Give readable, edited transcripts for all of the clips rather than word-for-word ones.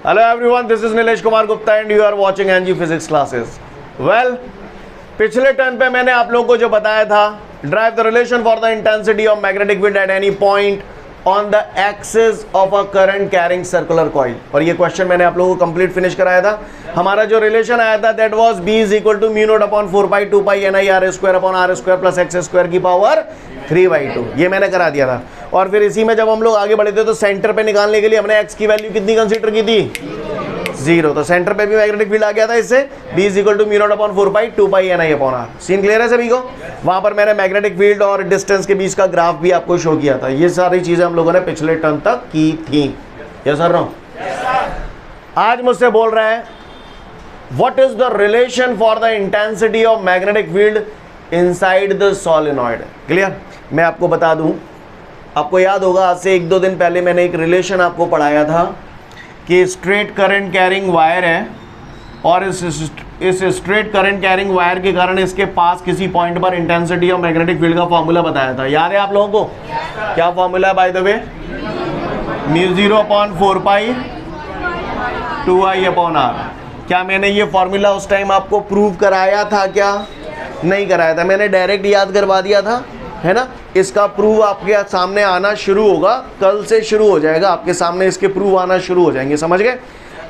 Hello everyone, this is Nilesh Kumar Gupta and you are watching NG Physics classes. Well, पिछले turn पे मैंने आप लोगों को जो बताया था, drive the relation for the intensity of magnetic field at any point on the axis of a current carrying circular coil, और ये क्वेश्चन मैंने आप लोगों को कंप्लीट फिनिश कराया था. हमारा जो रिलेशन आया था that was b is equal to mu naught upon 4 pi 2 pi ni r square upon r square plus x square की पावर 3/2. ये मैंने करा दिया था. और फिर इसी में जब हम लोग आगे बढ़े थे तो सेंटर पे निकालने के लिए हमने x की वैल्यू कितनी कंसीडर की थी? 0. तो सेंटर पे भी मैग्नेटिक फील्ड आ गया था इससे b is equal to mu naught upon 4 pi 2 pi ni upon r. Scene clear है सभी को? वहां पर मैंने मैग्नेटिक फील्ड और डिस्टेंस के बीच का ग्राफ भी आपको शो किया था. ये सारी चीजें हम लोगों ने पिछले टर्न तक की थी. Yes sir no? आज मुझसे बोल रहा है what is the relation for the intensity of magnetic field inside the solenoid. Clear? मैं आपको बता दूं, आपको याद होगा आज से 1-2 दिन पहले मैंने एक रिलेशन आपको पढ़ाया था कि स्ट्रेट करंट कैरिंग वायर है और इस स्ट्रेट करंट कैरिंग वायर के कारण इसके पास किसी पॉइंट पर इंटेंसिटी ऑफ मैग्नेटिक फील्ड का फॉर्मूला बताया था. याद है आप लोगों को? क्या फॉर्मूला है by the way? Mu 0 upon 4 pi 2i upon r. क्या मैंने ये फॉर्मूला उस टाइम आपको प्रूव कराया था? क्या नहीं कराया था, मैंने डायरेक्ट याद करवा दिया था, है ना. इसका प्रूव आपके सामने आना शुरू होगा, कल से शुरू हो जाएगा आपके सामने, इसके प्रूव आना शुरू हो जाएंगे. समझ गए?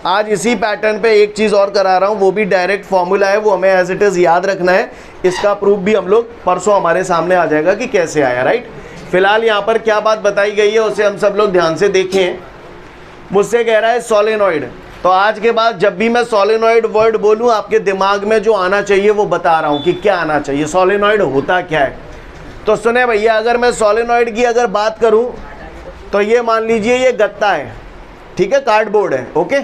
आज इसी पैटर्न पे एक चीज़ और करा रहा हूँ, वो भी डायरेक्ट फॉर्मूला है, वो हमें एज इट इज़ याद रखना है. इसका प्रूफ भी हम लोग परसों हमारे सामने आ जाएगा कि कैसे आया. राइट? फिलहाल यहाँ पर क्या बात बताई गई है उसे हम सब लोग ध्यान से देखें. मुझसे कह रहा है सोलेनॉइड. तो आज के बाद जब भी मैं सोलेनॉइड वर्ड बोलूँ आपके दिमाग में जो आना चाहिए वो बता रहा हूँ कि क्या आना चाहिए. सोलेनॉइड होता क्या है? तो सुने भैया, अगर मैं सोलेनॉइड की अगर बात करूँ तो ये मान लीजिए ये गत्ता है, ठीक है, कार्डबोर्ड है. ओके,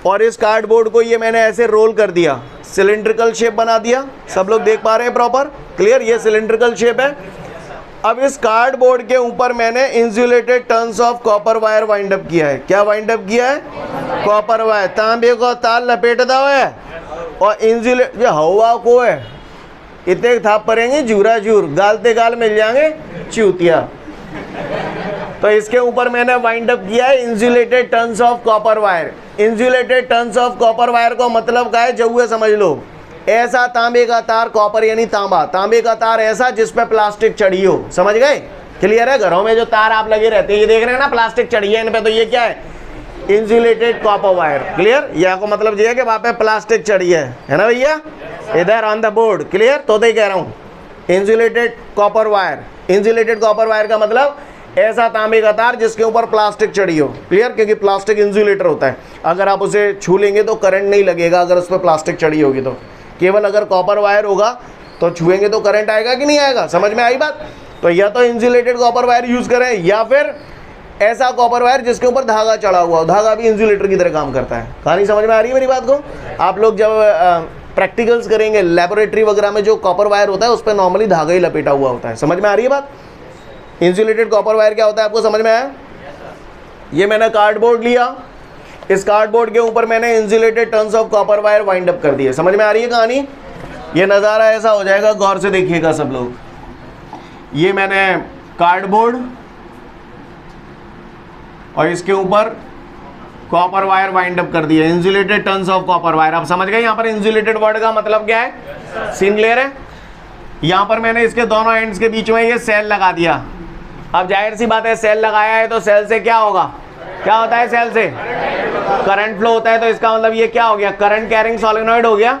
और इस कार्डबोर्ड को ये मैंने ऐसे रोल कर दिया, सिलिंड्रिकल शेप बना दिया. सब लोग देख पा रहे हैं प्रॉपर? क्लियर? ये सिलिंड्रिकल शेप है. अब इस कार्डबोर्ड के ऊपर मैंने insulated turns of copper wire wind up किया है. क्या वाइंड अप किया है? Copper wire. तांबे को तार लपेट दो है और इंसुलेट जो हवा को है इतने थाप पड़ेंगे जूरा जूर, गालते गाल मिल जाएंगे चूतिया. तो इसके ऊपर मैंने वाइंड अप किया है insulated turns of copper wire. Insulated turns of copper wire को मतलब क्या है? जऊए समझ लो. ऐसा तांबे का तार, कॉपर यानी तांबा, तांबे का तार ऐसा जिस पे प्लास्टिक चढ़ी हो. समझ गए? क्लियर है? घरों में जो तार आप लगे रहते हैं ये देख रहे हैं ना, प्लास्टिक चढ़ी है इन पे, तो ये क्या है? Insulated copper wire. क्लियर? यह को मतलब ये है कि वहां पे प्लास्टिक चढ़ी है ना भैया, इधर ऑन द बोर्ड. क्लियर? तो ही कह रहा हूँ insulated copper wire. Insulated copper wire का मतलब ऐसा तांबे का तार जिसके ऊपर प्लास्टिक चढ़ी हो. क्लियर? क्योंकि प्लास्टिक इंसुलेटर होता है, अगर आप उसे छू लेंगे तो करंट नहीं लगेगा अगर उस पर प्लास्टिक चढ़ी होगी. तो केवल अगर कॉपर वायर होगा तो छुएंगे तो करंट आएगा कि नहीं आएगा? समझ में आई बात? तो या तो इंसुलेटेड कॉपर वायर यूज करें या फिर ऐसा कॉपर वायर जिसके ऊपर धागा चढ़ा हुआ हो. धागा भी इंसुलेटर की तरह काम करता है. कहानी समझ में आ रही है मेरी बात को? आप लोग जब प्रैक्टिकल्स करेंगे लेबोरेटरी वगैरह में, जो कॉपर वायर होता है उस पर नॉर्मली धागा ही लपेटा हुआ होता है. समझ में आ रही है बात? इंसुलेटेड कॉपर वायर क्या होता है आपको समझ में आया? ये मैंने कार्डबोर्ड लिया, इस कार्डबोर्ड के ऊपर मैंने insulated turns of copper wire wind up कर दिए. समझ में आ रही है कहानी? ये नज़ारा ऐसा हो जाएगा, गौर से देखिएगा सब लोग. ये मैंने कार्डबोर्ड और इसके ऊपर कॉपर वायर वाइंड अप कर दिया, insulated turns of copper wire. आप समझ गए यहाँ पर इंसुलेटेड वर्ड का मतलब क्या है? सीन क्लियर है? यहाँ पर मैंने इसके दोनों एंड्स के बीच में ये सेल लगा दिया. अब जाहिर सी बात है, सेल लगाया है तो सेल से क्या होगा? क्या होता है? सेल से करंट फ्लो होता है. तो इसका मतलब ये क्या हो गया? करंट कैरिंग सोलेनॉइड हो गया.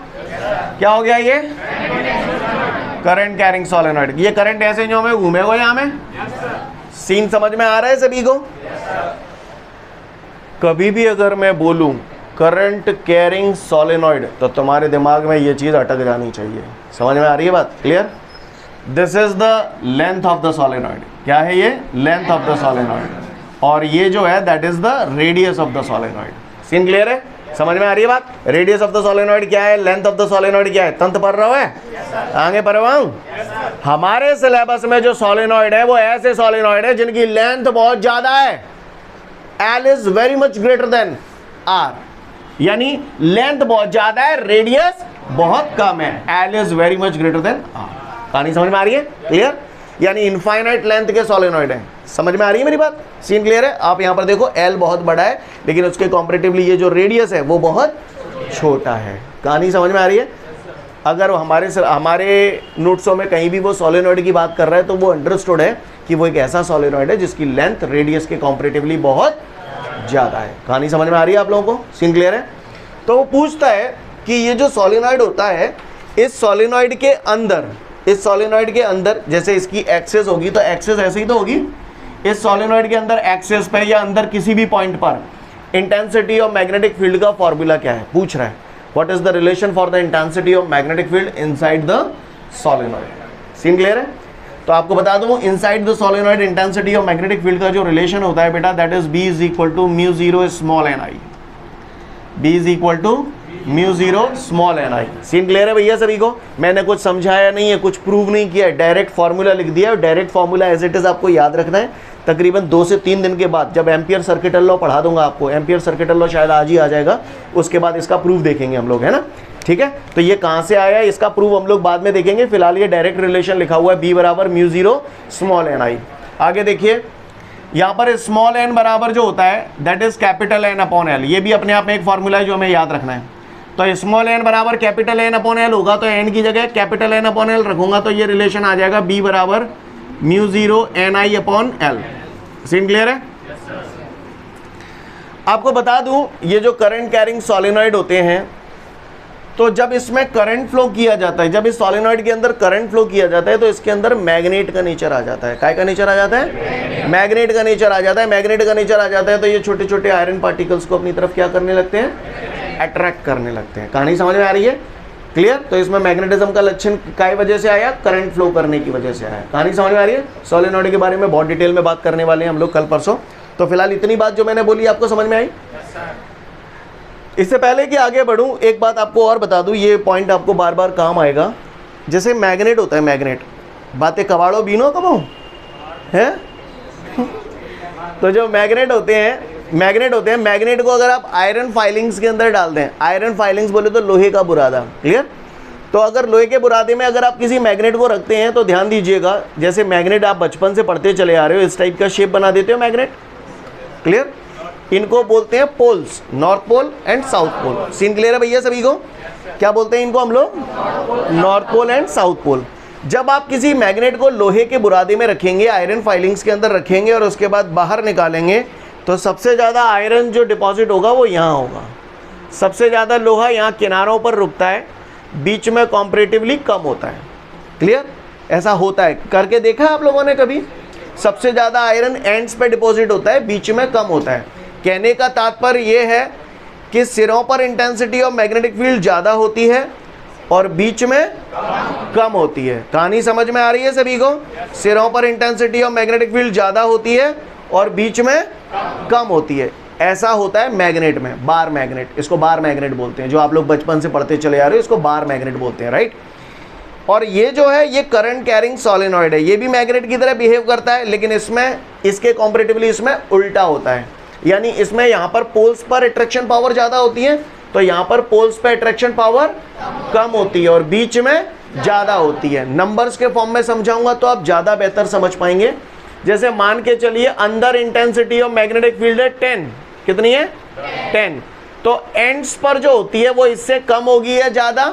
क्या हो गया? ये करंट कैरिंग सोलेनॉइड. ये करंट ऐसे जो में घूमेगा यहाँ में. सीन समझ में आ रहा है सभी को? कभी भी अगर मैं बोलूं करंट कैरिंग सोलेनॉइड तो तुम्हारे दिमाग में ये चीज अटक जानी चाहिए. समझ में आ रही है बात? Clear? This is the length of the solenoid. क्या है ये? Length of the solenoid. और ये जो है that is the radius of the solenoid. Scene clear है? समझ में आ रही है बात? रेडियस ऑफ द सोलेनॉइड क्या है? लेंथ ऑफ द सोलेनॉइड क्या है? तंत्र पढ़ रहा है? आगे पढ़ रहा हूं. हमारे सिलेबस में जो सोलेनॉइड है वो ऐसे सोलेनॉइड है जिनकी लेंथ बहुत ज्यादा है. L is very much greater than R, यानी लेंथ बहुत ज्यादा है, रेडियस बहुत कम है. L is very much greater than R. कहानी समझ में आ रही है? क्लियर? यानी इनफाइनाइट लेंथ के सोलेनॉइड है. समझ में आ रही है मेरी बात? सीन क्लियर है? आप यहाँ पर देखो L बहुत बड़ा है लेकिन उसके कॉम्परेटिवली ये जो रेडियस है वो बहुत छोटा है। कहानी समझ में आ रही है? अगर हमारे नोट्सों में कहीं भी वो सोलेनॉइड की बात कर रहा है तो वो अंडरस्टूड है कि वो एक ऐसा सोलेनॉइड है जिसकी लेंथ रेडियस के कॉम्परेटिवली बहुत ज़्यादा है। कहानी समझ में आ रही है आप लोगों को? सीन क्लियर है? तो वो पूछता है कि ये जो सोलेनॉइड होता है, इस सोलेनॉइड के अंदर जैसे इसकी एक्सेस होगी तो एक्सेस ऐसे ही तो होगी। इस सोलेनॉइड के अंदर एक्सेस पे या अंदर किसी भी पॉइंट पर इंटेंसिटी ऑफ मैग्नेटिक फील्ड का फॉर्मूला क्या है? पूछ रहा है what is the relation for the intensity of magnetic field inside the solenoid. Scene clear है? तो आपको बता दूं inside the solenoid intensity of magnetic field का जो रिलेशन होता है बेटा, that is B is equal to mu zero small N I. B is equal to mu zero small N I. Scene clear है भैया सभी को? मैंने कुछ समझाया नहीं है, कुछ प्रूव नहीं किया है, डायरेक्ट फॉर्मूला लिख दिया है। Direct formula as it is आपको याद रखना है। तकरीबन 2 से 3 दिन के बाद जब एम्पियर सर्किटल लॉ पढ़ा दूंगा आपको, एम्पियर सर्किटल लॉ शायद आज ही आ जाएगा, उसके बाद इसका प्रूफ देखेंगे हम लोग, है ना? ठीक है, तो ये कहाँ से आया है इसका प्रूफ हम लोग बाद में देखेंगे। फिलहाल ये डायरेक्ट रिलेशन लिखा हुआ है B बराबर म्यू जीरो स्मॉल एन आई। आगे देखिए यहाँ पर स्मॉल एन बराबर जो होता है that is capital N upon L. ये भी अपने आप में एक फॉर्मूला है जो हमें याद रखना है। तो स्मॉल एन बराबर कैपिटल एन अपॉन एल होगा तो एन की जगह कैपिटल एन अपॉन एल रखूंगा तो ये रिलेशन आ जाएगा B बराबर mu zero N I upon L. Scene clear है? आपको बता दूं ये जो करंट कैरिंग सोलेनॉइड होते हैं, तो जब इसमें करंट फ्लो किया जाता है, जब इस सोलेनॉइड के अंदर करंट फ्लो किया जाता है तो इसके अंदर मैग्नेट का नेचर आ जाता है। काय का नेचर आ जाता है? मैग्नेट का नेचर आ जाता है। मैग्नेट का नेचर आ जाता है तो ये छोटे छोटे आयरन पार्टिकल्स को अपनी तरफ क्या करने लगते हैं? अट्रैक्ट करने लगते हैं। कहानी समझ में आ रही है? क्लियर? तो इसमें मैग्नेटिज्म का लक्षण काय वजह से आया? करंट फ्लो करने की वजह से आया। कहानी समझ में आ रही है? सोलेनॉइड के बारे में बहुत डिटेल में बात करने वाले हैं हम लोग कल परसों। तो फिलहाल इतनी बात जो मैंने बोली आपको समझ में आई? इससे पहले कि आगे बढ़ूं एक बात आपको और बता दूं, ये पॉइंट आपको बार बार काम आएगा। जैसे मैग्नेट होता है, मैग्नेट बातें कबाड़ो बीनो कबो है तो जो मैग्नेट होते हैं मैग्नेट को अगर आप आयरन फाइलिंग्स के अंदर डाल दें, आयरन फाइलिंग्स बोले तो लोहे का बुरादा, क्लियर? तो अगर लोहे के बुरादे में अगर आप किसी मैग्नेट को रखते हैं तो ध्यान दीजिएगा, जैसे मैग्नेट आप बचपन से पढ़ते चले आ रहे हो, इस टाइप का शेप बना देते हो मैग्नेट, क्लियर? इनको बोलते हैं poles, north pole and south pole. Scene clear है भैया सभी को? क्या बोलते हैं इनको हम लोग? North pole and south pole. जब आप किसी मैग्नेट को लोहे के बुरादे में रखेंगे, आयरन फाइलिंग्स के अंदर रखेंगे और उसके बाद बाहर निकालेंगे तो सबसे ज़्यादा आयरन जो डिपॉजिट होगा वो यहाँ होगा। सबसे ज़्यादा लोहा यहाँ किनारों पर रुकता है, बीच में कॉम्परेटिवली कम होता है। क्लियर? ऐसा होता है, करके देखा आप लोगों ने कभी? सबसे ज़्यादा आयरन एंड्स पे डिपॉजिट होता है, बीच में कम होता है। कहने का तात्पर्य ये है कि सिरों पर इंटेंसिटी ऑफ मैग्नेटिक फील्ड ज़्यादा होती है और बीच में कम होती है। कहानी समझ में आ रही है सभी को? सिरों पर इंटेंसिटी ऑफ मैग्नेटिक फील्ड ज़्यादा होती है और बीच में कम होती है। ऐसा होता है मैग्नेट में, बार मैग्नेट, इसको बार मैग्नेट बोलते हैं। जो आप लोग बचपन से पढ़ते चले आ रहे हो इसको बार मैग्नेट बोलते हैं, राइट? और ये जो है ये करंट कैरिंग सोलेनॉइड है, ये भी मैग्नेट की तरह बिहेव करता है, लेकिन इसमें इसके कॉम्पैरेटिवली इसमें उल्टा होता है। यानी इसमें यहाँ पर पोल्स पर अट्रैक्शन पावर ज़्यादा होती है तो यहाँ पर पोल्स पर अट्रैक्शन पावर कम होती है और बीच में ज़्यादा होती है। नंबर्स के फॉर्म में समझाऊंगा तो आप ज़्यादा बेहतर समझ पाएंगे। जैसे मान के चलिए अंदर इंटेंसिटी ऑफ मैग्नेटिक फील्ड है 10, कितनी है? 10। तो एंड्स पर जो होती है वो इससे कम होगी या ज़्यादा?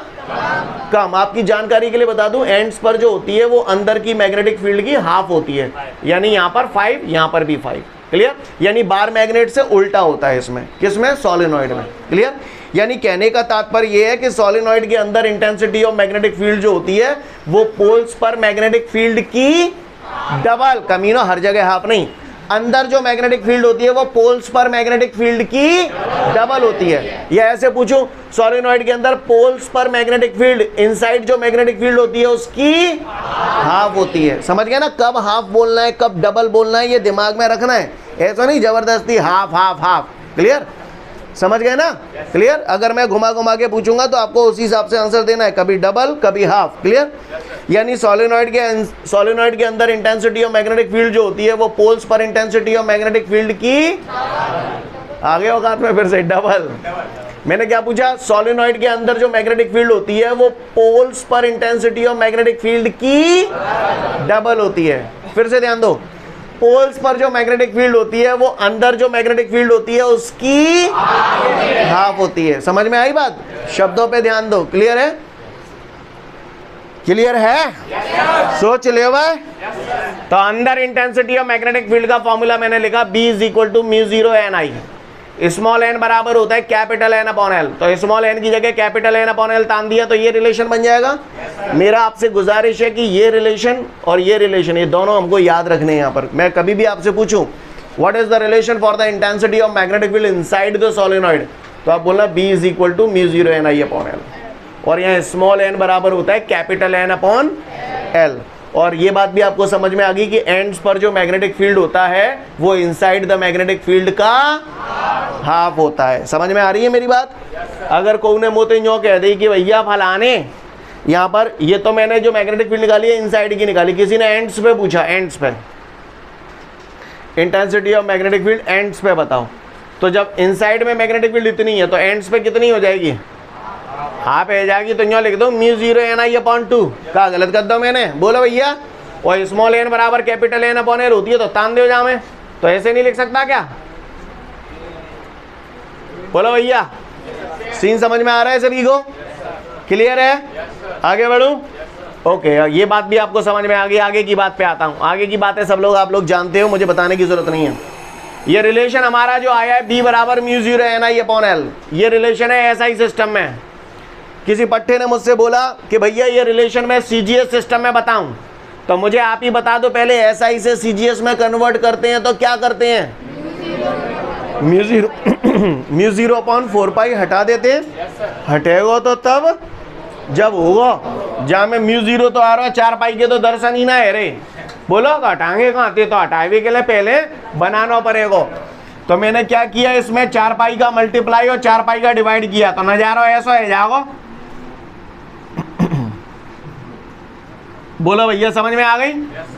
कम। आपकी जानकारी के लिए बता दूं, एंड्स पर जो होती है वो अंदर की मैग्नेटिक फील्ड की हाफ होती है, यानी यहाँ पर 5, यहाँ पर भी 5। क्लियर? यानी बार मैग्नेट से उल्टा होता है इसमें, किसमें? सोलेनॉइड में। क्लियर? यानी कहने का तात्पर्य यह है कि सोलेनॉइड के अंदर इंटेंसिटी ऑफ मैग्नेटिक फील्ड जो होती है वो पोल्स पर मैग्नेटिक फील्ड की डबल, कमीनो हर जगह हाफ नहीं, अंदर जो मैग्नेटिक फील्ड होती है वो पोल्स पर मैग्नेटिक फील्ड की डबल होती है। या ऐसे पूछूं, सोलेनॉइड के अंदर पोल्स पर मैग्नेटिक फील्ड, इनसाइड जो मैग्नेटिक फील्ड होती है उसकी हाफ होती है। समझ गए ना? कब हाफ बोलना है, कब डबल बोलना है, ये दिमाग में रखना है। ऐसा नहीं जबरदस्ती हाफ हाफ हाफ। क्लियर? समझ गए ना? क्लियर? अगर मैं घुमा घुमा के पूछूंगा तो आपको उसी हिसाब से आंसर देना है, कभी डबल कभी हाफ। क्लियर? यानी सोलेनॉइड के अंदर इंटेंसिटी ऑफ मैग्नेटिक फील्ड जो होती है वो पोल्स पर इंटेंसिटी ऑफ मैग्नेटिक फील्ड की आगे औकात में फिर से डबल। मैंने क्या पूछा? सोलेनॉइड के अंदर जो मैग्नेटिक फील्ड होती है वो पोल्स पर इंटेंसिटी ऑफ मैग्नेटिक फील्ड की डबल होती है। फिर से ध्यान दो, पोल्स पर जो मैग्नेटिक फील्ड होती है वो अंदर जो मैग्नेटिक फील्ड होती है उसकी हाफ होती है। समझ में आई बात? शब्दों पे ध्यान दो। क्लियर है? क्लियर है? सोच ले भाई। तो अंदर इंटेंसिटी ऑफ मैग्नेटिक फील्ड का फॉर्मूला मैंने लिखा B is equal to mu 0 N I. Small N बराबर होता है कैपिटल एन अपॉन एल। तो स्मॉल एन की जगह कैपिटल एन अपॉन एल तान दिया तो ये रिलेशन बन जाएगा। मेरा आपसे गुजारिश है कि ये रिलेशन और ये रिलेशन, ये दोनों हमको याद रखने हैं। यहाँ पर मैं कभी भी आपसे पूछूं what is the relation for the intensity of magnetic field inside the solenoid, तो आप बोलना B is equal to mu 0 N I upon L. और यहाँ स्मॉल एन बराबर होता है कैपिटल एन अपॉन एल। और ये बात भी आपको समझ में आ गई कि एंड्स पर जो मैग्नेटिक फील्ड होता है वो इनसाइड द मैग्नेटिक फील्ड का हाफ होता है। समझ में आ रही है मेरी बात? अगर कोई ने मोते यूं कह दी कि भैया फलाने यहाँ पर, ये तो मैंने जो मैग्नेटिक फील्ड निकाली है इनसाइड की निकाली, किसी ने एंड्स पे पूछा, एंड्स पे intensity of magnetic field ends पे बताओ, तो जब इनसाइड में मैग्नेटिक फील्ड इतनी है तो एंड्स पे कितनी हो जाएगी? हाफ आ जाएगी। तो यहाँ लिख दो म्यू 0 एन आई अपॉन 2। क्या गलत कर दो मैंने? बोलो भैया। और स्मॉल एन बराबर कैपिटल एन अपॉन एल होती है तो तान दो जा में, तो ऐसे नहीं लिख सकता क्या? बोलो भैया। सीन समझ में आ रहा है सभी को? क्लियर है? आगे बढ़ूं? ओके, ये बात भी आपको समझ में आ गई। आगे की बात पे आता हूं। आगे की बातें सब लोग आप लोग जानते हो, मुझे बताने की जरूरत नहीं है। ये रिलेशन हमारा जो आया है B बराबर mu 0 N I upon L, ये रिलेशन है SI सिस्टम में। किसी पट्टे ने मुझसे बोला कि भैया ये रिलेशन मैं CGS सिस्टम में बताऊं, तो मुझे आप ही बता दो पहले SI से CGS में कन्वर्ट करते हैं तो क्या करते हैं? म्यू 0 अपॉन 4 पाई हटा देते हैं। हटेगा तो तब जब होगा, जहाँ में म्यू 0 तो आ रहा है, 4 पाई के तो दर्शन ही ना है रे। बोलो हटाएंगे कहाँ थे? तो हटावे के लिए पहले बनाना पड़ेगा। तो मैंने क्या किया, इसमें 4 पाई का मल्टीप्लाई और 4 पाई का डिवाइड किया, तो नजारा ऐसा है जाओ। बोलो भैया समझ में आ गई?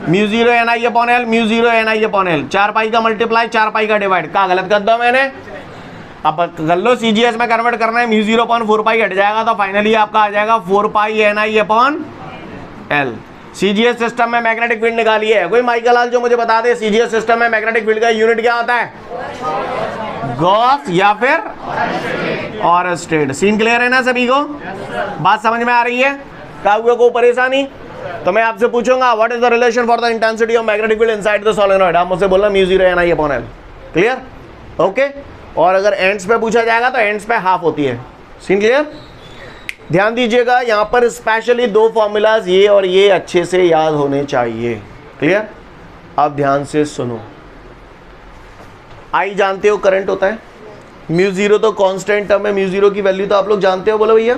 Mu 0 N I upon L, mu 0 N I upon L, 4 पाई का मल्टीप्लाई 4 पाई का डिवाइड। क्या गलत कर दो मैंने? अब कर लो CGS में कन्वर्ट करना है, म्यू 0 अपॉन 4 पाई हट जाएगा तो फाइनली आपका आ जाएगा 4 पाई N I upon L. CGS system में मैग्नेटिक फील्ड निकाली है। कोई माइकल हाल जो मुझे बता दे CGS सिस्टम में मैग्नेटिक फील्ड का यूनिट क्या होता है? गॉस या फिर ऑरस्टेड। सीन क्लियर है ना सभी को? बात समझ में आ रही है? क्या हुआ को परेशानी? तो मैं आपसे पूछूंगा what is the relation for the intensity of magnetic field inside the solenoid, आप मुझसे बोलना mu 0 N I upon L. Clear? Okay. और अगर एंड्स पे पूछा जाएगा तो एंड्स पे हाफ होती है। Scene clear? ध्यान दीजिएगा, यहाँ पर स्पेशली 2 फॉर्मूलाज ये और ये अच्छे से याद होने चाहिए। क्लियर? अब ध्यान से सुनो। आई जानते हो करंट होता है, म्यू 0 तो कांस्टेंट टर्म है, म्यू 0 की वैल्यू तो आप लोग जानते हो। बोलो भैया।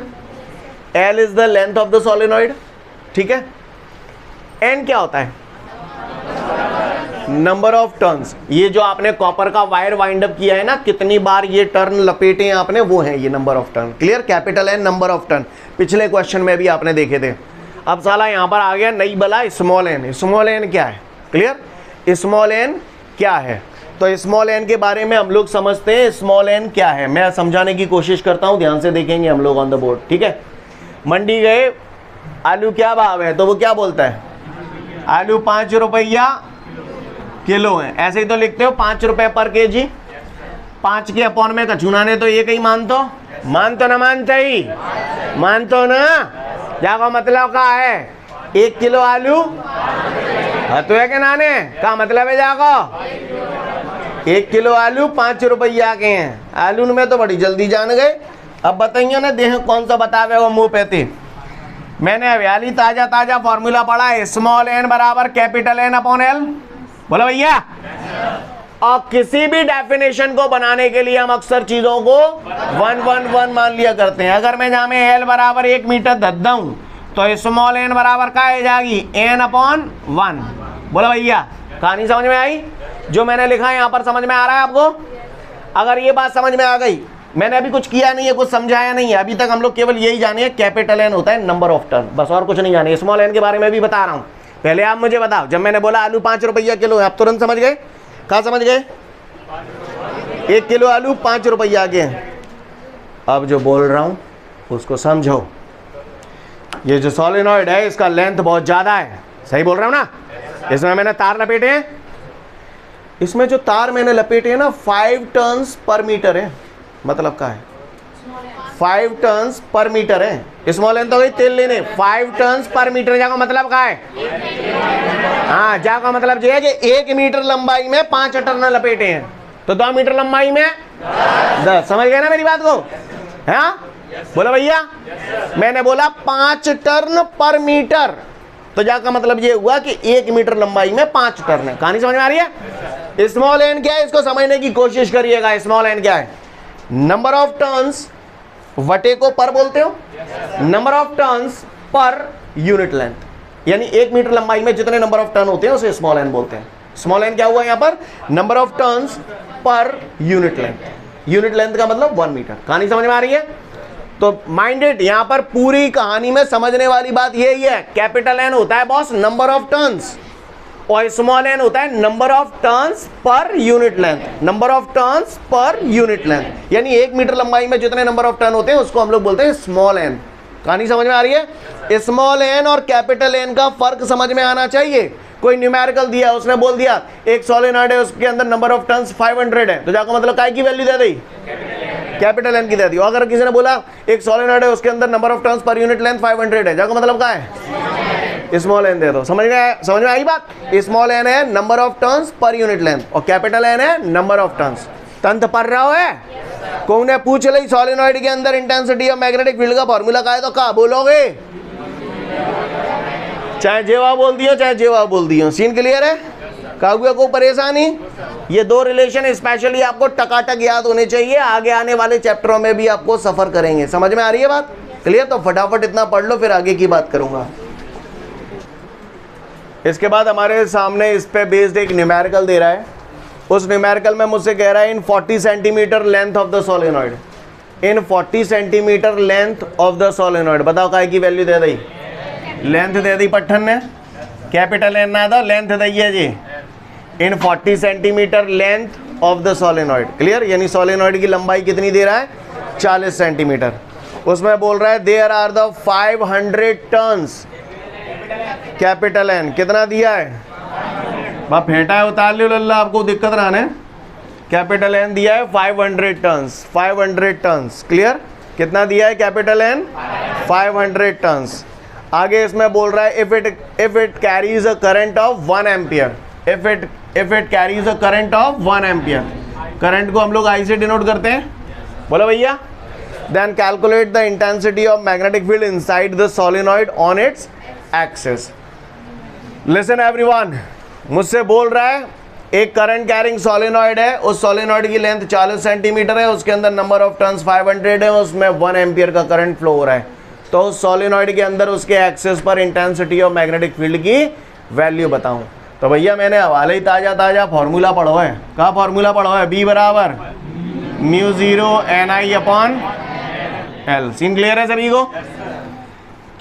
L is the length of the solenoid, ठीक है। एन क्या होता है? Number of turns. ये जो आपने कॉपर का वायर वाइंड अप किया है ना, कितनी बार ये टर्न लपेटे हैं आपने, वो है ये number of turn. Clear? Capital N number of turn, पिछले क्वेश्चन में भी आपने देखे थे। अब साला यहां पर आ गया नई बला स्मॉल एन। स्मॉल एन क्या है? क्लियर? स्मॉल एन क्या है? तो स्मॉल एन के बारे में हम लोग समझते हैं स्मॉल एन क्या है। मैं समझाने की कोशिश करता हूं, ध्यान से देखेंगे हम लोग ऑन द बोर्ड, ठीक है। मंडी गए, आलू क्या भाव है, तो वो क्या बोलता है? आलू 5 रुपया किलो है। ऐसे ही तो लिखते हो 5 रुपए पर केजी। 5 के अपॉन में कछुना ने तो ये कहीं मान तो ना मानते ही मान तो ना। जाको मतलब का है 1 किलो आलू तो है के नाने का मतलब है जाको 1 किलो आलू 5 रुपया के हैं। आलू में तो बड़ी जल्दी जान गए। अब बताइए ना देह कौन सा बतावे वो मुंह पे थी। मैंने हरियाली ताजा फॉर्मूला पढ़ा है, स्मॉल एन बराबर कैपिटल एन अपॉन एल। बोलो भैया। और किसी भी डेफिनेशन को बनाने के लिए हम अक्सर चीजों को 1 मान लिया करते हैं। अगर मैं जहां में एल बराबर 1 मीटर धद्दा हूं तो स्मॉल एन बराबर क्या आ जाएगी? N upon 1। बोलो भैया, कहानी समझ में आई? जो मैंने लिखा है यहाँ पर समझ में आ रहा है आपको? अगर ये बात समझ में आ गई, मैंने अभी कुछ किया नहीं है, कुछ समझाया नहीं है अभी तक। हम लोग केवल यही जाने हैं कैपिटल एन होता है नंबर ऑफ टर्न, बस और कुछ नहीं जाने। स्मॉल एन के बारे में भी बता रहा हूँ। पहले आप मुझे बताओ, जब मैंने बोला आलू 5 रुपया किलो है, आप तुरंत समझ गए? कहाँ समझ गए? 1 किलो आलू 5 रुपया के हैं। अब जो बोल रहा हूँ उसको समझो। ये जो सोलेनॉइड है इसका लेंथ बहुत ज़्यादा है, सही बोल रहा हूँ ना? इसमें मैंने तार लपेटे हैं, इसमें जो तार मैंने लपेटे हैं ना 5 टर्न्स पर मीटर है, मतलब क्या है 5 टर्न्स पर मीटर है। स्मॉल एन तो गई तेल लेने, 5 टर्न्स पर मीटर जाका मतलब क्या है, हाँ जाका मतलब ये है कि 1 मीटर लंबाई में 5 टर्न लपेटे हैं, तो 2 मीटर लंबाई में 10। समझ गए ना मेरी बात को? हाँ बोला भैया, मैंने बोला 5 टर्न पर मीटर, तो जाका मतलब ये हुआ कि 1 मीटर लंबाई में 5 टर्न है। कहानी समझ में आ रही है? स्मॉल एन क्या है इसको समझने की कोशिश करिएगा। स्मॉल एन क्या है? नंबर ऑफ टर्न्स वटे को पर बोलते हो, number of turns per unit length, यानी 1 मीटर लंबाई में जितने नंबर ऑफ टर्न होते हैं उसे स्मॉल एन बोलते हैं। स्मॉल एन क्या हुआ यहाँ पर? Number of turns per unit length. Unit length का मतलब 1 मीटर। कहानी समझ में आ रही है? तो माइंड इट, यहां पर पूरी कहानी में समझने वाली बात यही है, कैपिटल एन होता है बॉस नंबर ऑफ टर्न्स और स्मॉल एन होता है number of turns per unit length. Number of turns per unit length यानी 1 मीटर लंबाई में जितने नंबर ऑफ टर्न होते हैं उसको हम लोग बोलते हैं स्मॉल एन। कहानी समझ में आ रही है? स्मॉल एन और कैपिटल एन का फर्क समझ में आना चाहिए। कोई न्यूमेरिकल दिया, उसने बोल दिया एक सोलेनॉइड है उसके अंदर नंबर ऑफ टर्न्स 500 है, तो जाकर मतलब काय की वैल्यू दे दी, कैपिटल एन की दे दी। अगर किसी ने बोला एक सोलेनॉइड है उसके अंदर number of turns per unit length 500 है, जाकर मतलब क्या है, स्मॉल एन दे दो। समझ में आई बात? स्मॉल एन है number of turns per unit length और कैपिटल एन है नंबर ऑफ टर्न्स। तंत्र पढ़ रहा है? कौन ने पूछ ली सोलेनॉइड के अंदर इंटेंसिटी ऑफ मैग्नेटिक फील्ड का फॉर्मूला क्या है, तो क्या बोलोगे? चाहे जेवा बोल दियो चाहे जेवा बोल दियो। सीन क्लियर है? कागुआ को परेशानी? ये 2 रिलेशन स्पेशली आपको टकाटक याद होने चाहिए, आगे आने वाले चैप्टरों में भी आपको सफर करेंगे। समझ में आ रही है बात? क्लियर? तो फटाफट इतना पढ़ लो फिर आगे की बात करूंगा। इसके बाद हमारे सामने इस पे बेस्ड एक न्यूमेरिकल दे रहा है। उस न्यूमेरिकल में मुझसे कह रहा है इन 40 centimeter length of the solenoid, in 40 centimeter length of the solenoid. बताओ काय की वैल्यू दे दी? लेंथ दे दी पट्ठन ने, कैपिटल एन ना दो, लेंथ दी जी। In 40 centimeter length of the solenoid. Clear? यानी सोलेनॉइड की लंबाई कितनी दे रहा है? 40 सेंटीमीटर। उसमें बोल रहा है there are the 500 turns, capital N कितना दिया है? बा फेंटा है उतार लियो लल्ला, आपको दिक्कत ना है। कैपिटल एन दिया है 500 टर्न्स, 500 टर्न्स। क्लियर? कितना दिया है कैपिटल एन? 500 टर्न्स। आगे इसमें बोल रहा है if it carries a current of 1 ampere, if it carries a current of 1 ampere. Current को हम लोग आई से डिनोट करते हैं, बोलो भैया। Then calculate the intensity of magnetic field inside the solenoid on its axis. Listen everyone, मुझसे बोल रहा है एक करंट कैरिंग सोलेनॉइड है, उस सोलेनॉइड की लेंथ 40 सेंटीमीटर है, उसके अंदर नंबर ऑफ टर्न्स 500 है, उसमें 1 एम्पियर का करंट फ्लो हो रहा है। तो उस सोलेनॉइड के अंदर उसके एक्सिस पर इंटेंसिटी ऑफ मैग्नेटिक फील्ड की वैल्यू बताऊं। तो भैया मैंने हवाले ही ताज़ा फॉर्मूला पढ़ो है। क्या फॉर्मूला पढ़ो है? बी बराबर म्यू 0 NI अपॉन L। सीन क्लियर है सभी को?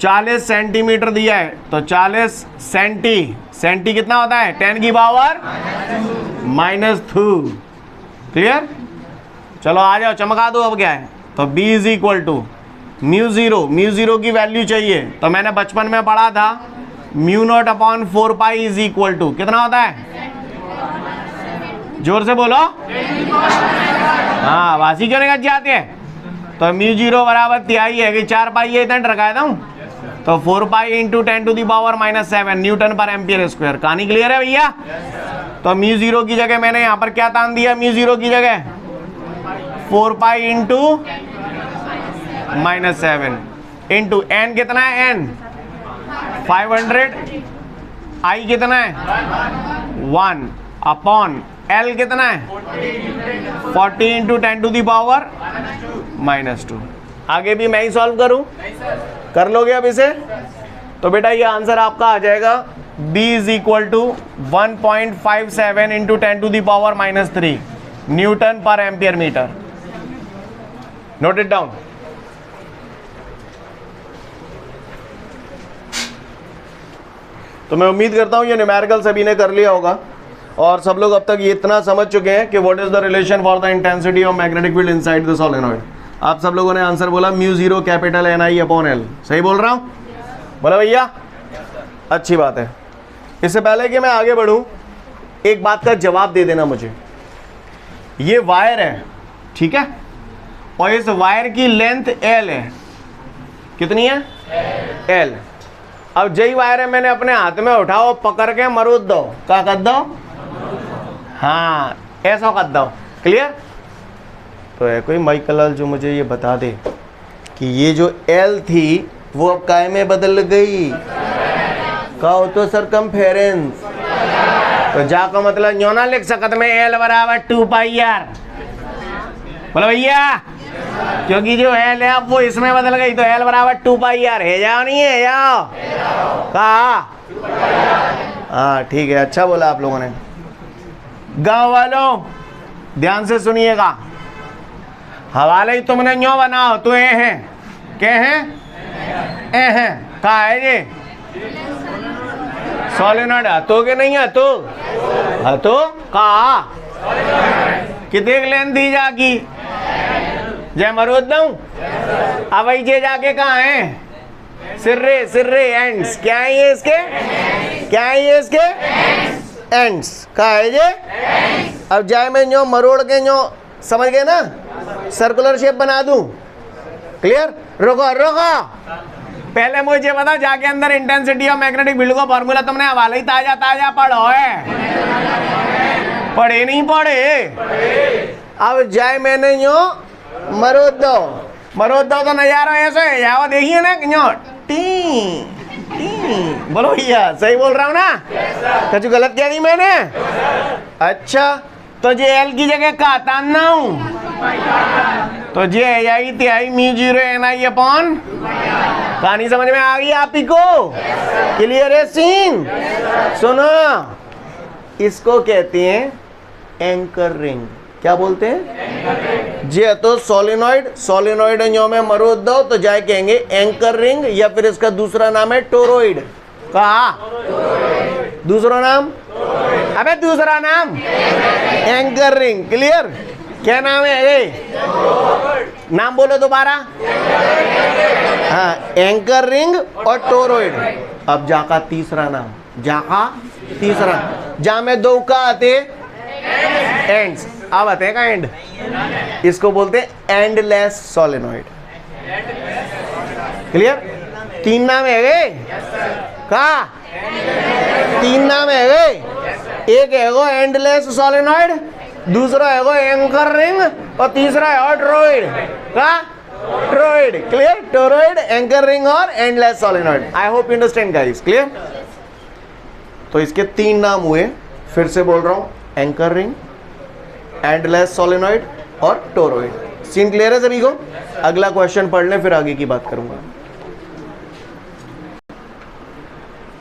40 सेंटीमीटर दिया है तो 40 सेंटी कितना होता है? 10 की पावर -2। क्लियर? चलो आ जाओ, चमका दो। अब क्या है? तो B is equal to mu 0 की वैल्यू चाहिए, तो मैंने बचपन में पढ़ा था mu naught upon 4 pi is equal to कितना होता है? जोर से बोलो। हाँ, वासी क्यों नहीं जाते हैं? तो म्यू 0 बराबर तिहाई है कि 4 पाई है, इतना रखा था। तो 4 pi into 10 to the power -7 newton पर एम्पियर स्क्वायर। कहानी क्लियर है भैया? तो म्यू 0 की जगह मैंने यहाँ पर क्या तान दिया? म्यू 0 की जगह 4 पाई इंटू -7 इंटू एन कितना है? एन 500, आई कितना है? 1 अपॉन एल कितना है? 40 इंटू 10 टू दी पावर -2। आगे भी मैं ही सॉल्व करूं? कर लोगे अब इसे? तो बेटा ये आंसर आपका आ जाएगा B is equal to 1.57 into 10 to the power -3 newton पर ampere metre. Note it down. तो मैं उम्मीद करता हूं ये न्यूमेरिकल सभी ने कर लिया होगा और सब लोग अब तक ये इतना समझ चुके हैं कि what is the relation for the intensity of magnetic field inside the solenoid. आप सब लोगों ने आंसर बोला म्यू 0 कैपिटल NI अपॉन L। सही बोल रहा हूँ? बोला भैया? अच्छी बात है। इससे पहले कि मैं आगे बढ़ूँ एक बात का जवाब दे देना मुझे। ये वायर है, ठीक है, और इस वायर की लेंथ L है, कितनी है? L। अब जही वायर है मैंने अपने हाथ में उठाओ, पकड़ के मरोड़ दो, क्या कर दो? हाँ, ऐसा कर दो। क्लियर? तो है कोई माइकल जो मुझे ये बता दे कि ये जो L थी वो अब काय में बदल गई? का हो तो सरकमफेरेंस। तो जाको मतलब यूं ना लिख सकत में L बराबर 2πr, बोलो भैया, क्योंकि जो L है अब वो इसमें बदल गई, तो L बराबर 2πr है, जाओ नहीं है, जाओ कहा? हाँ ठीक है, अच्छा बोला आप लोगों ने। गाँव वालों ध्यान से सुनिएगा, हवाले ही तुमने यूं बनाओ तो ए हैं, क्या हैं? ए हैं, कहा है ये? सोलेनॉइड हतो के नहीं हतो? हतो कहा? कितने लेंथ दी जागी? जय मरोद दूं? अब ये जाके कहाँ है? सिर्रे सिर्रे एंड्स, क्या है ये इसके? क्या है ये इसके? एंड्स। कहाँ है ये? अब जाए मैं यूं मरोड़ के यूं, समझ गए ना, सर्कुलर शेप बना दूं। क्लियर? रुको रुको, पहले मुझे बता, जाके अंदर इंटेंसिटी ऑफ मैग्नेटिक फील्ड का फॉर्मूला तुमने हवाले ही ताजा ताजा पढ़ो है, पढ़े नहीं पढ़े? अब जाए मैंने यूं मरोद दो तो नजारा ऐसे है, यहाँ देखिए ना, यूं टी टी, बोलो भैया सही बोल रहा हूँ ना? कुछ गलत क्या दी मैंने? अच्छा, तो जे L की जगह का तानना हूँ, तो जे आई तिहाई मी 0 NI अपॉन, कहानी समझ में आ गई आप ही को? क्लियर है सीन? सुनो, इसको कहते हैं एंकर रिंग। क्या बोलते हैं? जे तो सोलेनॉइड जो में मरोद दो तो जाए कहेंगे एंकर रिंग, या फिर इसका दूसरा नाम है टोरॉइड। कहा? दूसरा नाम? अबे दूसरा नाम एंकर रिंग। क्लियर? क्या नाम है ये? नाम बोलो दोबारा। हाँ, एंकर रिंग और टोरॉइड। अब जाका तीसरा नाम, जाका तीसरा, जा में दो का आते एंड्स, अब आते हैं का एंड, इसको बोलते हैं एंडलेस सोलेनॉइड। क्लियर? तीन नाम है गए का? तीन नाम है गए, एक है वो एंडलेस सोलेनॉइड, दूसरा है वो एंकर रिंग, और तीसरा है टोरॉइड का? Toroid. Clear? Toroid, anchor ring और endless solenoid. I hope you understand guys. Clear? तो इसके तीन नाम हुए, फिर से बोल रहा हूं, एंकर रिंग, एंडलेस सोलेनॉइड और टोरॉइड। सीन क्लियर है सभी को? अगला क्वेश्चन पढ़ लें, फिर आगे की बात करूंगा।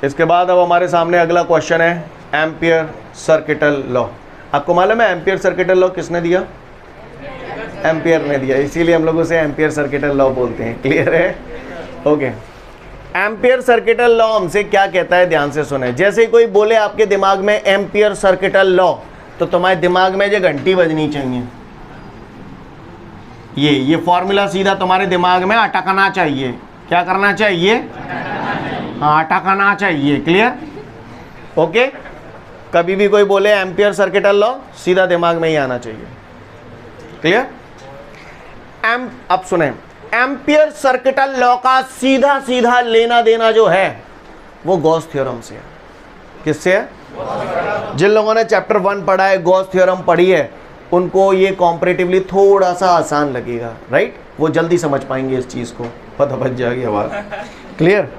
इसके बाद अब हमारे सामने अगला क्वेश्चन है एम्पियर सर्किटल लॉ। आपको मालूम है एम्पियर सर्किटल लॉ किसने दिया? एम्पियर ने दिया, इसीलिए हम लोग उसे एम्पियर सर्किटल लॉ बोलते हैं। क्लियर है? ओके। एम्पियर सर्किटल लॉ हमसे क्या कहता है, ध्यान से सुने। जैसे ही कोई बोले आपके दिमाग में एम्पियर सर्किटल लॉ, तो तुम्हारे दिमाग में जो घंटी बजनी चाहिए, ये फॉर्मूला सीधा तुम्हारे दिमाग में अटकना चाहिए। क्या करना चाहिए? हाँ, अटकना चाहिए। क्लियर? ओके। कभी भी कोई बोले एम्पियर सर्किटल लॉ, सीधा दिमाग में ही आना चाहिए। क्लियर? अब सुने, एम्पियर सर्किटल लॉ का सीधा सीधा लेना देना जो है वो गॉस थ्योरम से है। किससे है? जिन लोगों ने चैप्टर 1 पढ़ा है, गॉस थ्योरम पढ़ी है, उनको ये कॉम्परेटिवली थोड़ा सा आसान लगेगा, राइट? वो जल्दी समझ पाएंगे इस चीज को, पता बच जाएगी आवाज। क्लियर?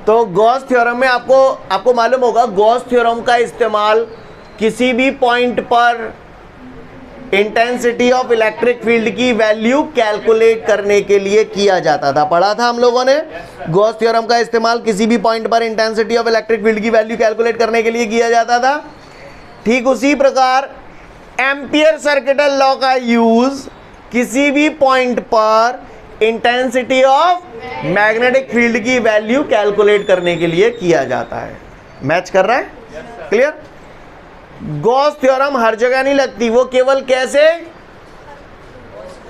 तो गॉस थ्योरम में आपको मालूम होगा, गॉस थ्योरम का इस्तेमाल किसी भी पॉइंट पर इंटेंसिटी ऑफ इलेक्ट्रिक फील्ड की वैल्यू कैलकुलेट करने के लिए किया जाता था। पढ़ा था हम लोगों ने, गॉस थ्योरम का इस्तेमाल किसी भी पॉइंट पर इंटेंसिटी ऑफ इलेक्ट्रिक फील्ड की वैल्यू कैलकुलेट करने के लिए किया जाता था। ठीक उसी प्रकार एम्पियर सर्किटल लॉ का यूज किसी भी पॉइंट पर इंटेंसिटी ऑफ मैग्नेटिक फील्ड की वैल्यू कैलकुलेट करने के लिए किया जाता है। मैच कर रहा है? क्लियर? गॉस थ्योरम हर जगह नहीं लगती, वो केवल कैसे?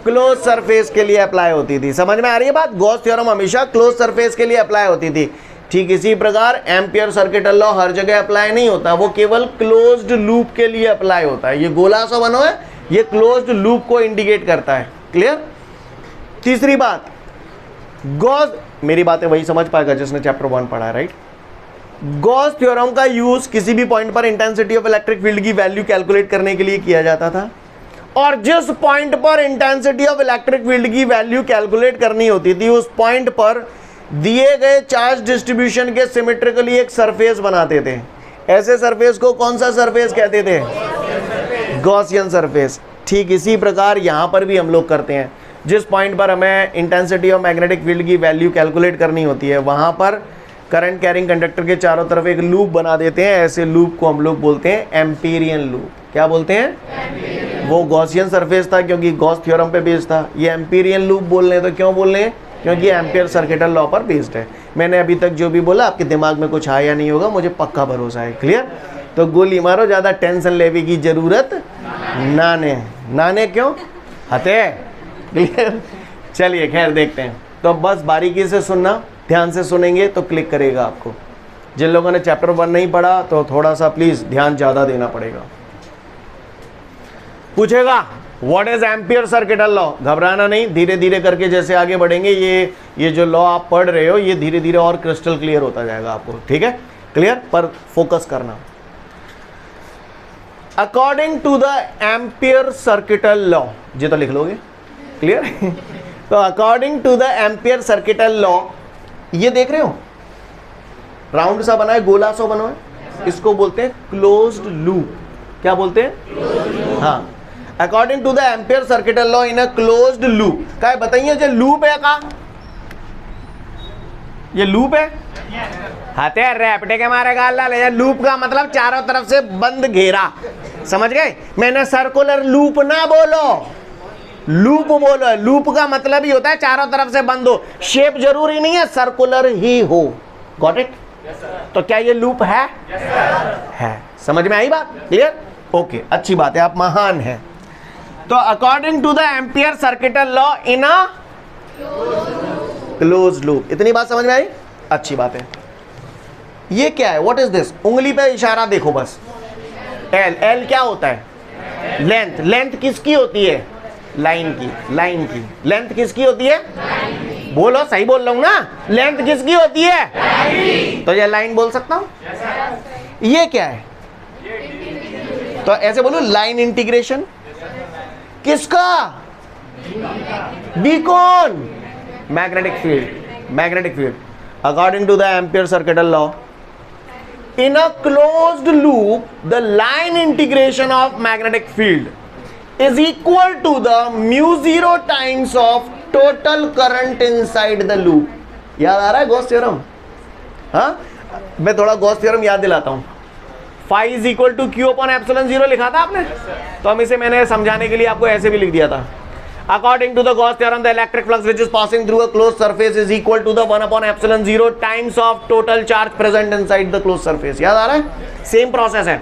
क्लोज सरफेस के लिए अप्लाई होती थी। समझ में आ रही है बात? गॉस थ्योरम हमेशा क्लोज सरफेस के लिए अप्लाई होती थी। ठीक इसी प्रकार एम्पियर सर्किटल लॉ हर जगह अप्लाई नहीं होता, वो केवल क्लोज्ड लूप के लिए अप्लाई होता है। ये गोला सा बनो है, ये क्लोज्ड लूप को इंडिकेट करता है। क्लियर। तीसरी बात, गॉस, मेरी बातें वही समझ पाएगा जिसने चैप्टर 1 पढ़ा है, राइट। गॉस थ्योरम का यूज किसी भी पॉइंट पर इंटेंसिटी ऑफ इलेक्ट्रिक फील्ड की वैल्यू कैलकुलेट करने के लिए किया जाता था, और जिस पॉइंट पर इंटेंसिटी ऑफ इलेक्ट्रिक फील्ड की वैल्यू कैलकुलेट करनी होती थी, उस पॉइंट पर दिए गए चार्ज डिस्ट्रीब्यूशन के सिमेट्रिकली एक सरफेस बनाते थे। ऐसे सरफेस को कौन सा सरफेस कहते थे? Gaussian surface. ठीक इसी प्रकार यहां पर भी हम लोग करते हैं। जिस पॉइंट पर हमें इंटेंसिटी ऑफ मैग्नेटिक फील्ड की वैल्यू कैलकुलेट करनी होती है, वहां पर करंट कैरिंग कंडक्टर के चारों तरफ एक लूप बना देते हैं। ऐसे लूप को हम लोग बोलते हैं एम्पीरियन लूप। क्या बोलते हैं? वो गॉसियन सरफेस था क्योंकि गॉस थ्योरम पे बेस्ड था। ये एम्पीरियन लूप बोल रहे हैं, तो क्यों बोल रहे हैं? क्योंकि एम्पियर सर्किटल लॉ पर बेस्ड है। मैंने अभी तक जो भी बोला आपके दिमाग में कुछ आया नहीं होगा, मुझे पक्का भरोसा है। क्लियर। तो गोली मारो, ज़्यादा टेंशन लेने की जरूरत नाने क्यों हते। क्लियर। चलिए खैर देखते हैं। तो बस बारीकी से सुनना, ध्यान से सुनेंगे तो क्लिक करेगा आपको। जिन लोगों ने चैप्टर 1 नहीं पढ़ा तो थोड़ा सा प्लीज ध्यान ज़्यादा देना पड़ेगा। पूछेगा what is ampere circuital law. घबराना नहीं, धीरे धीरे करके जैसे आगे बढ़ेंगे ये जो लॉ आप पढ़ रहे हो ये धीरे धीरे और क्रिस्टल क्लियर होता जाएगा आपको। ठीक है, क्लियर। पर फोकस करना। According to the ampere circuital law, जी तो लिख लोगे। क्लियर। तो according to the ampere circuital law, ये देख रहे हो राउंड सा बना है, गोला सा बना है, इसको बोलते हैं क्लोज्ड लूप। क्या बोलते हैं? हाँ। According to the ampere circuital law in a closed loop, क्या बताइए जो लूप है का? ये लूप है? हाथे रैपटे के मारे गाल ले। लूप का मतलब चारों तरफ से बंद घेरा, समझ गए? मैंने सर्कुलर लूप ना बोलो, लूप बोलो। लूप का मतलब ही होता है चारों तरफ से बंद हो। शेप जरूरी नहीं है सर्कुलर ही हो। Got it? तो क्या ये लूप है? है। समझ में आई बात? क्लियर। ओके, अच्छी बात है, आप महान हैं। तो according to the ampere circuital law in a closed loop, इतनी बात समझ में आई? अच्छी बात है। ये क्या है? What is this? उंगली पे इशारा देखो बस। एल। एल क्या होता है? लेंथ। लेंथ किसकी होती है? लाइन की। लाइन की लेंथ किसकी होती है? बोलो, सही बोल रहा हूं ना? लेंथ किसकी होती है? तो ये लाइन बोल सकता हूं। ये क्या है? तो ऐसे बोलो, लाइन इंटीग्रेशन। किसका? बीकॉन। Magnetic field. Magnetic field according to the ampere circuital law in a closed loop the line integration of magnetic field is equal to the mu 0 times of total current inside the loop। याद आ रहा है Gauss theorem? हाँ, मैं थोड़ा Gauss theorem याद दिलाता हूँ। phi is equal to q upon epsilon 0 लिखा था आपने, तो हम इसे मैंने समझाने के लिए आपको ऐसे भी लिख दिया था। According to the Gauss theorem, the electric flux which is passing through a closed surface is equal to the 1 upon epsilon 0 times of total charge present inside the closed surface। याद आ रहा है? सेम प्रोसेस है।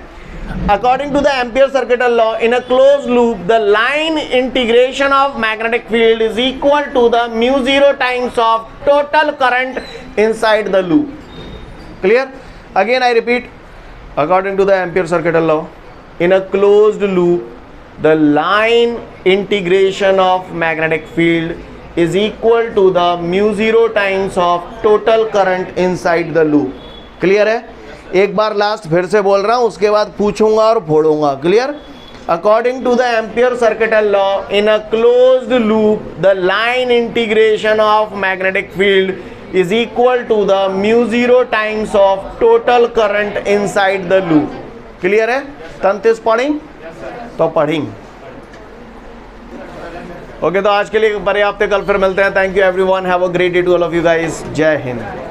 According to the Ampere circuital law, in a closed loop, the line integration of magnetic field is equal to the mu 0 times of total current inside the loop। Clear? Again I repeat, according to the Ampere circuital law, in a closed loop, the line integration of magnetic field is equal to the mu 0 times of total current inside the loop। Clear है? एक बार last फिर से बोल रहा हूं, उसके बाद पूछूंगा और फोड़ूंगा। Clear? According to the ampere circuital law in a closed loop the line integration of magnetic field is equal to the mu 0 times of total current inside the loop. Clear है? तंतिस पढ़ें तो पढ़ें। ओके, तो आज के लिए पर्याप्त है, कल फिर मिलते हैं। Thank you everyone, have a great day to all of you guys. जय हिंद।